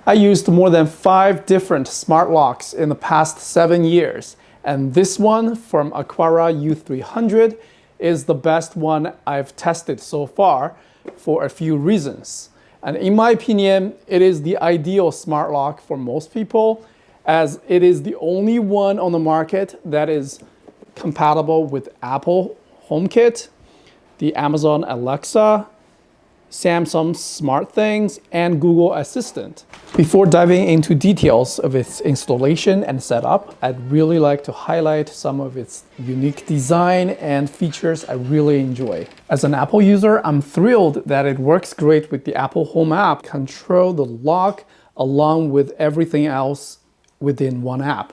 I used more than 5 different smart locks in the past 7 years, and this one from Aqara U300 is the best one I've tested so far for a few reasons. And in my opinion, it is the ideal smart lock for most people, as it is the only one on the market that is compatible with Apple HomeKit, the Amazon Alexa, Samsung SmartThings, and Google Assistant. Before diving into details of its installation and setup, I'd really like to highlight some of its unique design and features I really enjoy. As an Apple user, I'm thrilled that it works great with the Apple Home app. Control the lock along with everything else within one app.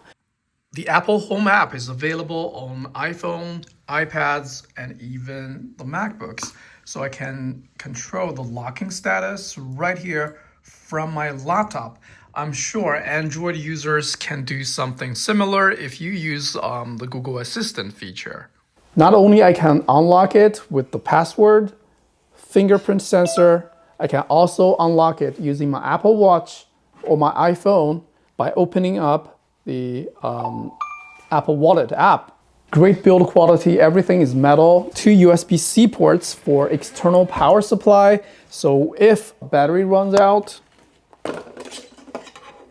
The Apple Home app is available on iPhone, iPads, and even the MacBooks. So I can control the locking status right here from my laptop. I'm sure Android users can do something similar if you use the Google Assistant feature. Not only I can unlock it with the password, fingerprint sensor, I can also unlock it using my Apple Watch or my iPhone by opening up the Apple Wallet app. Great build quality, everything is metal. 2 USB-C ports for external power supply. So if battery runs out,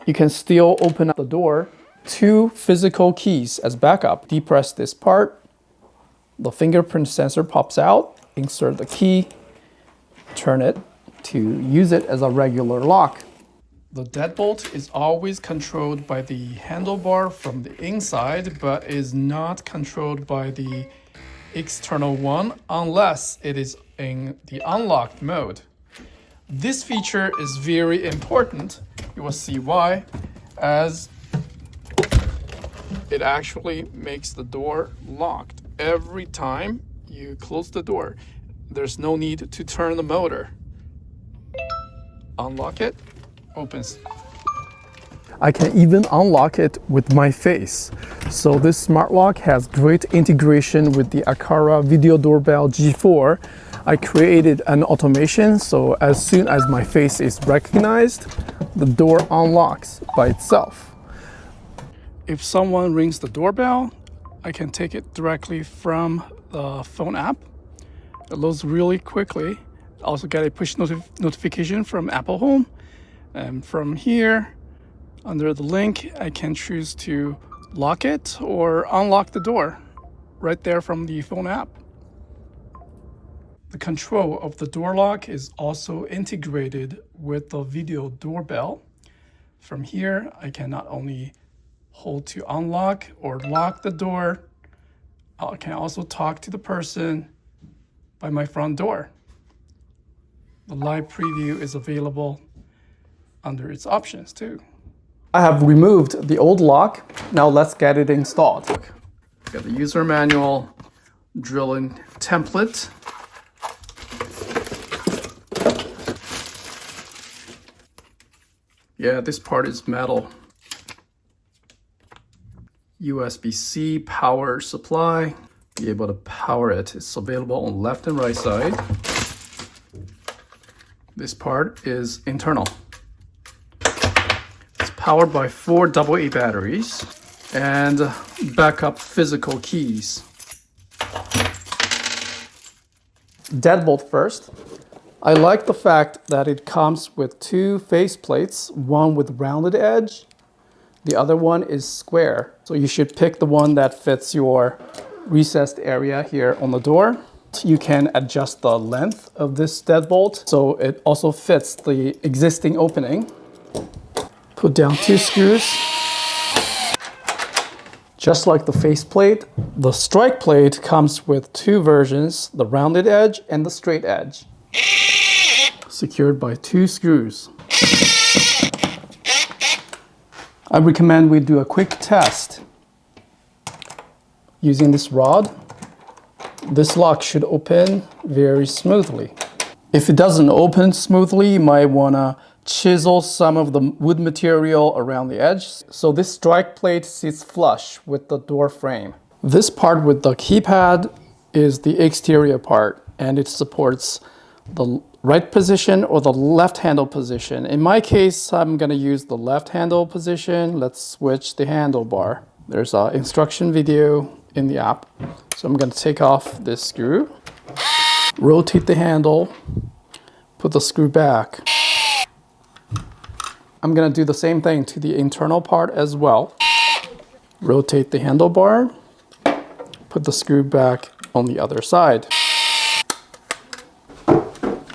you can still open up the door. 2 physical keys as backup. Depress this part, the fingerprint sensor pops out, insert the key, turn it to use it as a regular lock. The deadbolt is always controlled by the handlebar from the inside, but is not controlled by the external one unless it is in the unlocked mode. This feature is very important. You will see why, as it actually makes the door locked every time you close the door. There's no need to turn the motor. Unlock it. Opens. I can even unlock it with my face. So this smart lock has great integration with the Aqara Video Doorbell G4. I created an automation, so as soon as my face is recognized, the door unlocks by itself. If someone rings the doorbell, I can take it directly from the phone app. It loads really quickly. Also get a push notification from Apple Home. And from here, under the link, I can choose to lock it or unlock the door right there from the phone app. The control of the door lock is also integrated with the video doorbell. From here, I can not only hold to unlock or lock the door, I can also talk to the person by my front door. The live preview is available under its options too. I have removed the old lock. Now let's get it installed. Got the user manual, drilling template. Yeah, this part is metal. USB-C power supply. Be able to power it. It's available on left and right side. This part is internal. Powered by 4 AA batteries and backup physical keys. Deadbolt first. I like the fact that it comes with 2 face plates, one with rounded edge, the other one is square. So you should pick the one that fits your recessed area here on the door. You can adjust the length of this deadbolt so it also fits the existing opening. Put down 2 screws. Just like the faceplate, the strike plate comes with 2 versions, the rounded edge and the straight edge. Secured by 2 screws. I recommend we do a quick test. Using this rod, this lock should open very smoothly. If it doesn't open smoothly, you might want to chisel some of the wood material around the edge. So this strike plate sits flush with the door frame. This part with the keypad is the exterior part, and it supports the right position or the left handle position. In my case, I'm gonna use the left handle position. Let's switch the handlebar. There's an instruction video in the app. So I'm gonna take off this screw, rotate the handle, put the screw back. I'm gonna do the same thing to the internal part as well. Rotate the handlebar, put the screw back on the other side.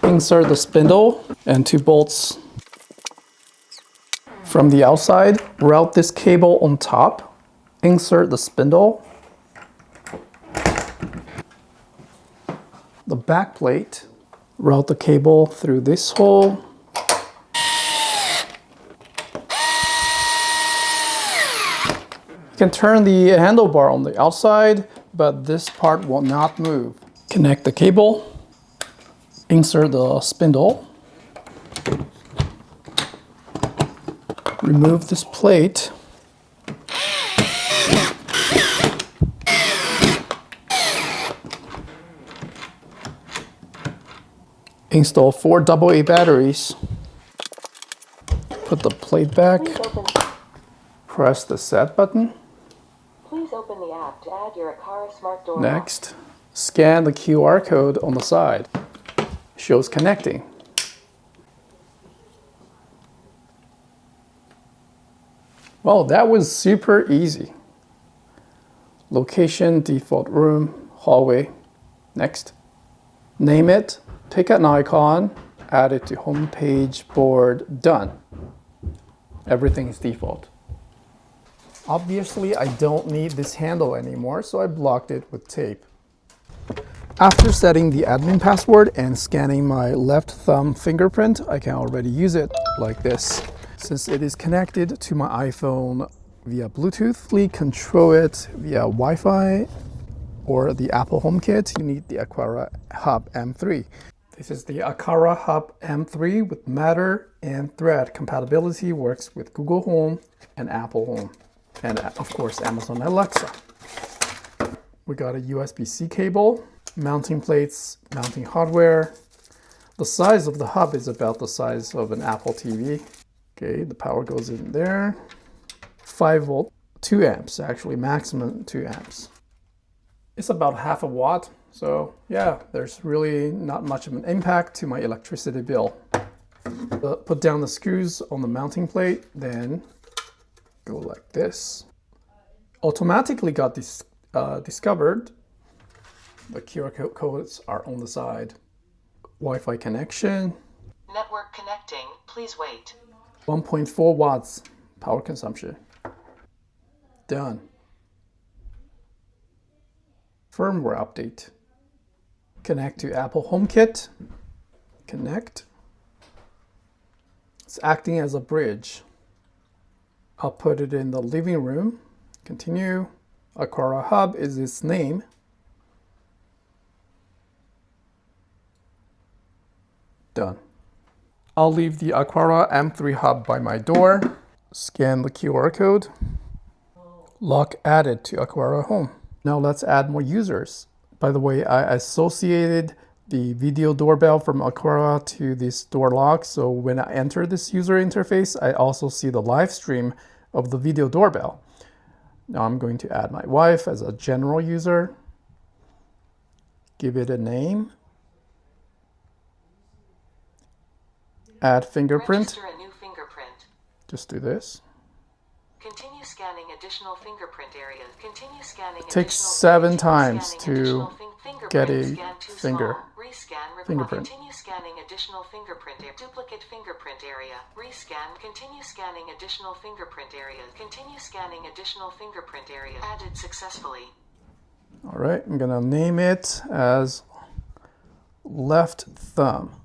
Insert the spindle and 2 bolts from the outside. Route this cable on top. Insert the spindle. The back plate. Route the cable through this hole. You can turn the handlebar on the outside, but this part will not move. Connect the cable. Insert the spindle. Remove this plate. Install 4 AA batteries. Put the plate back. Press the set button. Please open the app to add your Aqara smart door. Next, scan the QR code on the side. Shows connecting. Well, that was super easy. Location, default room, hallway. Next. Name it, pick an icon, add it to home page, board, done. Everything is default. Obviously, I don't need this handle anymore, so I blocked it with tape. After setting the admin password and scanning my left thumb fingerprint, I can already use it like this. Since it is connected to my iPhone via Bluetooth, we control it via Wi-Fi or the Apple HomeKit. You need the Aqara Hub M3. This is the Aqara Hub M3 with Matter and Thread compatibility. Works with Google Home and Apple Home, and of course Amazon Alexa. We got a USB-C cable, mounting plates, mounting hardware. The size of the hub is about the size of an Apple TV. Okay, the power goes in there. 5 volt, 2 amps, actually maximum 2 amps. It's about half a watt, so yeah, there's really not much of an impact to my electricity bill. Put down the screws on the mounting plate, then go like this. Automatically got discovered. The QR codes are on the side. Wi-Fi connection. Network connecting, please wait. 1.4 watts power consumption. Done. Firmware update. Connect to Apple HomeKit. Connect. It's acting as a bridge. I'll put it in the living room. Continue. Aqara Hub is its name. Done. I'll leave the Aqara M3 Hub by my door. Scan the QR code. Lock added to Aqara Home. Now let's add more users. By the way, I associated the video doorbell from Aqara to this door lock, so when I enter this user interface, I also see the live stream of the video doorbell. Now I'm going to add my wife as a general user. Give it a name. Add fingerprint. Register a new fingerprint. Just do this. Continue scanning additional fingerprint areas. Continue scanning. It takes 7 times to get a fingerprint. Continue scanning additional fingerprint area. Duplicate fingerprint area. Rescan. Continue scanning additional fingerprint areas. Continue scanning additional fingerprint area. Added successfully. All right, I'm gonna name it as left thumb.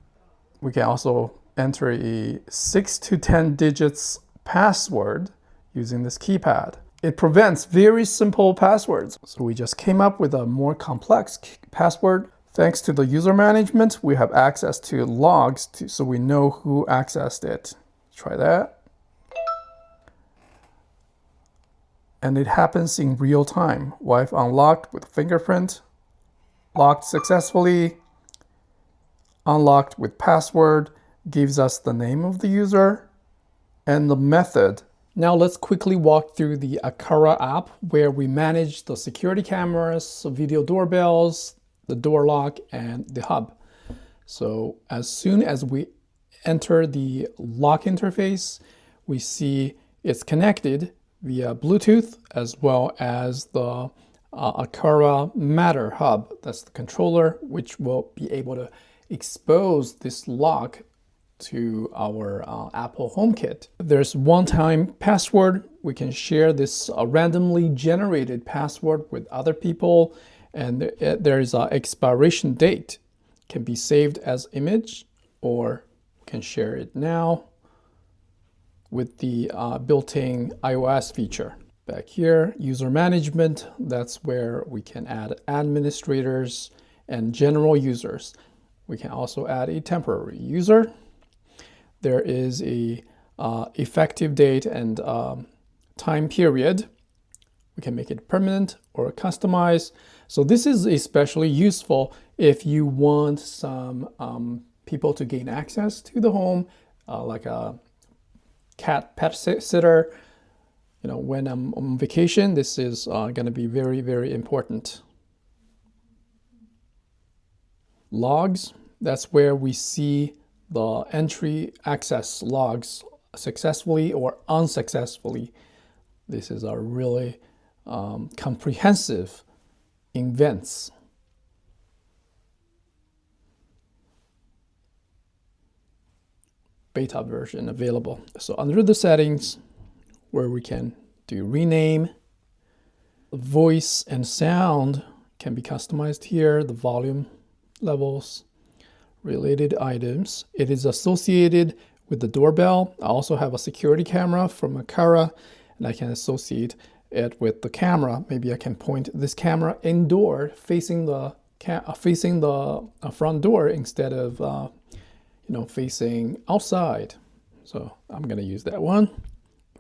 We can also enter a 6 to 10 digits password using this keypad. It prevents very simple passwords. So we just came up with a more complex password. Thanks to the user management, we have access to logs so we know who accessed it. Try that. And it happens in real time. Wife unlocked with fingerprint, locked successfully, Unlocked with password gives us the name of the user and the method. Now let's quickly walk through the Aqara app where we manage the security cameras, video doorbells, the door lock, and the hub. So as soon as we enter the lock interface, we see it's connected via Bluetooth as well as the Aqara Matter hub. That's the controller, which will be able to expose this lock to our Apple HomeKit. There's one-time password. We can share this randomly generated password with other people, and there is an expiration date. Can be saved as image, or can share it now with the built-in iOS feature. Back here, user management, that's where we can add administrators and general users. We can also add a temporary user. There is a effective date and time period. We can make it permanent or customized. So this is especially useful if you want some people to gain access to the home, like a pet sitter. You know, when I'm on vacation, this is going to be very, very important. Logs, that's where we see the entry access logs successfully or unsuccessfully. This is a really comprehensive events. Beta version available. So under the settings, where we can do rename, voice and sound can be customized here, the volume levels, related items. It is associated with the doorbell. I also have a security camera from Aqara, and I can associate it with the camera. Maybe I can point this camera indoor, facing the front door instead of facing outside. So I'm gonna use that one.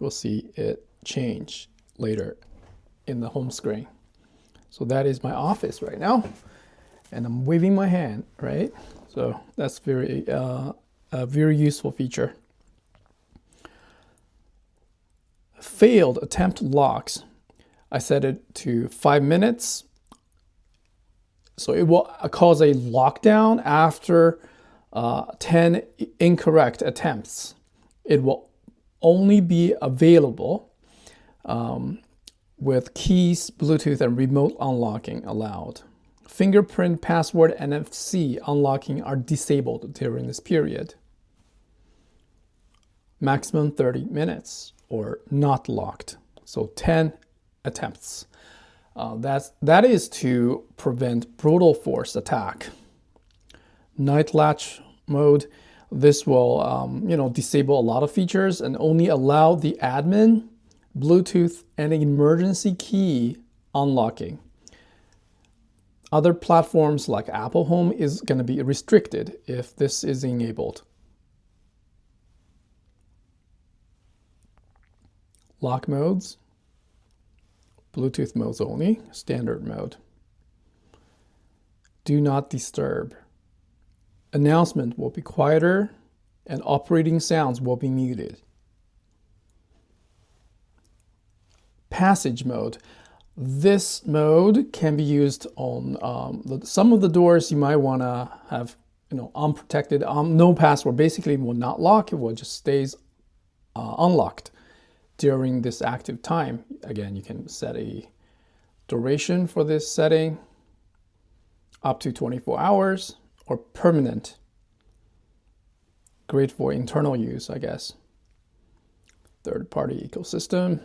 We'll see it change later in the home screen. So that is my office right now, and I'm waving my hand, right? So that's a very useful feature. Failed attempt locks. I set it to 5 minutes. So it will cause a lockdown after 10 incorrect attempts. It will only be available with keys, Bluetooth, and remote unlocking allowed. Fingerprint, password, NFC unlocking are disabled during this period. Maximum 30 minutes or not locked. So 10 attempts. That is to prevent brute force attack. Night latch mode. This will disable a lot of features and only allow the admin, Bluetooth, and emergency key unlocking. Other platforms like Apple Home is going to be restricted if this is enabled. Lock modes, Bluetooth modes only, standard mode. Do not disturb. Announcement will be quieter and operating sounds will be muted. Passage mode. This mode can be used on some of the doors you might want to have unprotected, no password. Basically, it will not lock. It will just stays unlocked during this active time. Again, you can set a duration for this setting, up to 24 hours, or permanent. Great for internal use, I guess. Third-party ecosystem.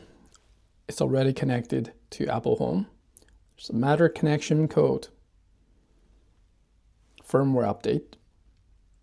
It's already connected to Apple Home. There's a Matter connection code. Firmware update.